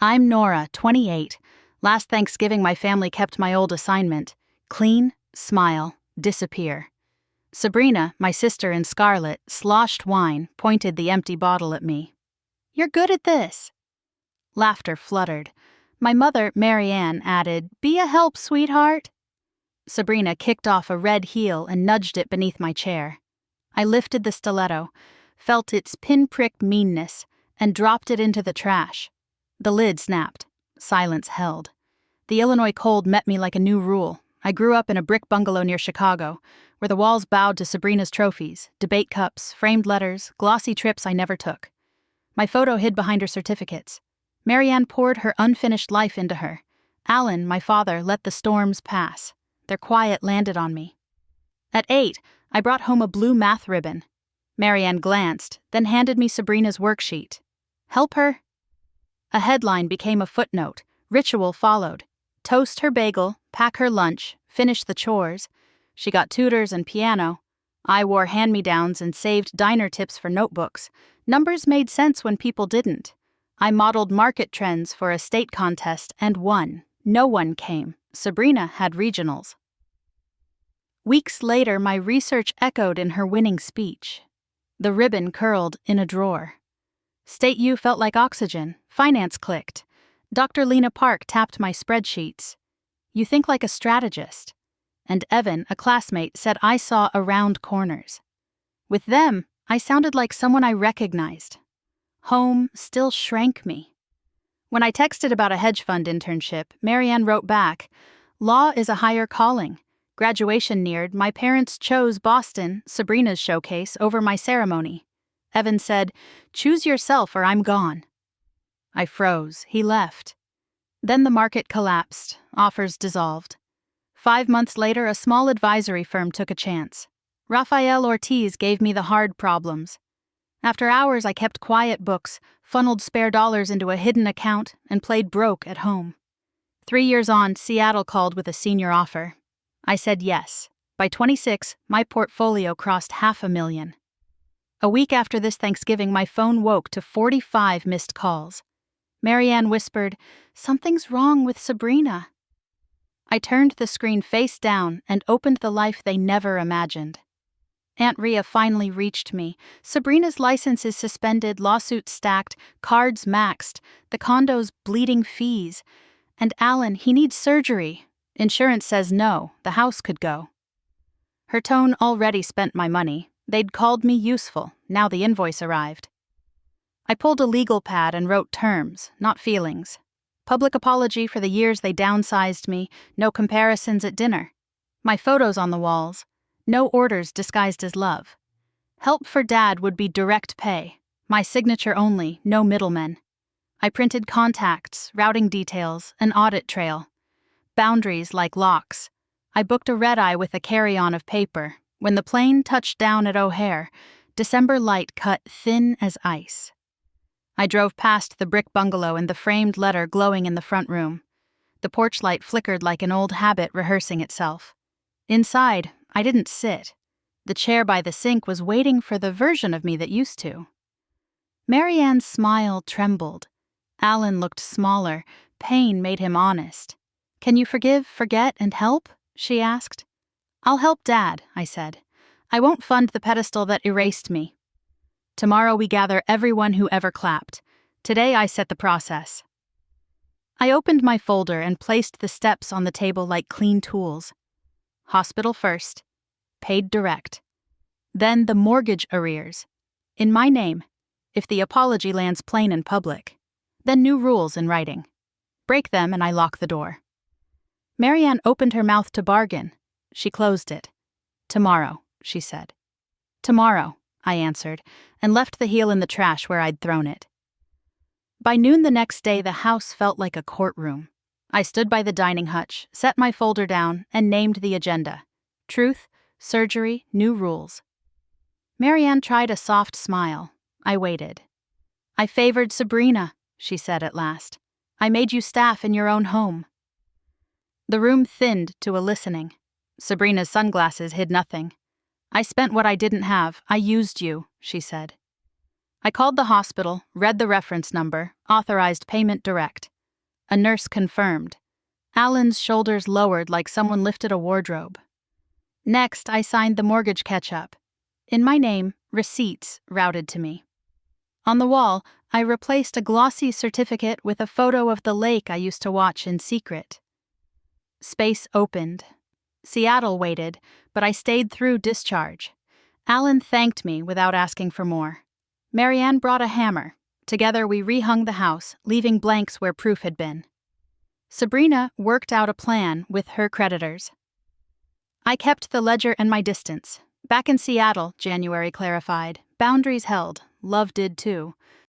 I'm Nora, 28. Last Thanksgiving, my family kept my old assignment: clean, smile, disappear. Sabrina, my sister in scarlet, sloshed wine, pointed the empty bottle at me. "You're good at this." Laughter fluttered. My mother, Marianne, added, "Be a help, sweetheart." Sabrina kicked off a red heel and nudged it beneath my chair. I lifted the stiletto, felt its pinprick meanness, and dropped it into the trash. The lid snapped. Silence held. The Illinois cold met me like a new rule. I grew up in a brick bungalow near Chicago, where the walls bowed to Sabrina's trophies, debate cups, framed letters, glossy trips I never took. My photo hid behind her certificates. Marianne poured her unfinished life into her. Alan, my father, let the storms pass. Their quiet landed on me. At 8, I brought home a blue math ribbon. Marianne glanced, then handed me Sabrina's worksheet. "Help her?" A headline became a footnote. Ritual followed. Toast her bagel, pack her lunch, finish the chores. She got tutors and piano. I wore hand-me-downs and saved diner tips for notebooks. Numbers made sense when people didn't. I modeled market trends for a state contest and won. No one came. Sabrina had regionals. Weeks later, my research echoed in her winning speech. The ribbon curled in a drawer. State U felt like oxygen. Finance clicked. Dr. Lena Park tapped my spreadsheets. "You think like a strategist." And Evan, a classmate, said I saw around corners. With them, I sounded like someone I recognized. Home still shrank me. When I texted about a hedge fund internship, Marianne wrote back, "Law is a higher calling. Graduation neared, my parents chose Boston, Sabrina's showcase, over my ceremony." Evan said, "Choose yourself or I'm gone." I froze. He left. Then the market collapsed. Offers dissolved. 5 months later, a small advisory firm took a chance. Rafael Ortiz gave me the hard problems. After hours, I kept quiet books, funneled spare dollars into a hidden account, and played broke at home. 3 years on, Seattle called with a senior offer. I said yes. By 26, my portfolio crossed $500,000. A week after this Thanksgiving, my phone woke to 45 missed calls. Marianne whispered, "Something's wrong with Sabrina." I turned the screen face down and opened the life they never imagined. Aunt Rhea finally reached me. Sabrina's license is suspended, lawsuits stacked, cards maxed, the condo's bleeding fees. And Alan, he needs surgery. Insurance says no, the house could go. Her tone already spent my money. They'd called me useful. Now the invoice arrived. I pulled a legal pad and wrote terms, not feelings. Public apology for the years they downsized me, no comparisons at dinner. My photos on the walls, no orders disguised as love. Help for Dad would be direct pay, my signature only, no middlemen. I printed contacts, routing details, an audit trail. Boundaries like locks. I booked a red-eye with a carry-on of paper. When the plane touched down at O'Hare, December light cut thin as ice. I drove past the brick bungalow and the framed letter glowing in the front room. The porch light flickered like an old habit rehearsing itself. Inside, I didn't sit. The chair by the sink was waiting for the version of me that used to. Marianne's smile trembled. Alan looked smaller. Pain made him honest. "Can you forgive, forget, and help?" she asked. "I'll help Dad," I said. "I won't fund the pedestal that erased me." Tomorrow we gather everyone who ever clapped. Today I set the process. I opened my folder and placed the steps on the table like clean tools. Hospital first. Paid direct. Then the mortgage arrears. In my name. If the apology lands plain in public. Then new rules in writing. Break them and I lock the door. Marianne opened her mouth to bargain. She closed it. "Tomorrow," she said. "Tomorrow," I answered, and left the heel in the trash where I'd thrown it. By noon the next day, the house felt like a courtroom. I stood by the dining hutch, set my folder down, and named the agenda. Truth, surgery, new rules. Marianne tried a soft smile. I waited. "I favored Sabrina," she said at last. "I made you staff in your own home." The room thinned to a listening. Sabrina's sunglasses hid nothing. "I spent what I didn't have. I used you," she said. I called the hospital, read the reference number, authorized payment direct. A nurse confirmed. Alan's shoulders lowered like someone lifted a wardrobe. Next, I signed the mortgage catch-up. In my name, receipts routed to me. On the wall, I replaced a glossy certificate with a photo of the lake I used to watch in secret. Space opened. Seattle waited, but I stayed through discharge. Alan thanked me without asking for more. Marianne brought a hammer. Together we rehung the house, leaving blanks where proof had been. Sabrina worked out a plan with her creditors. I kept the ledger and my distance. Back in Seattle, January clarified, boundaries held, love did too.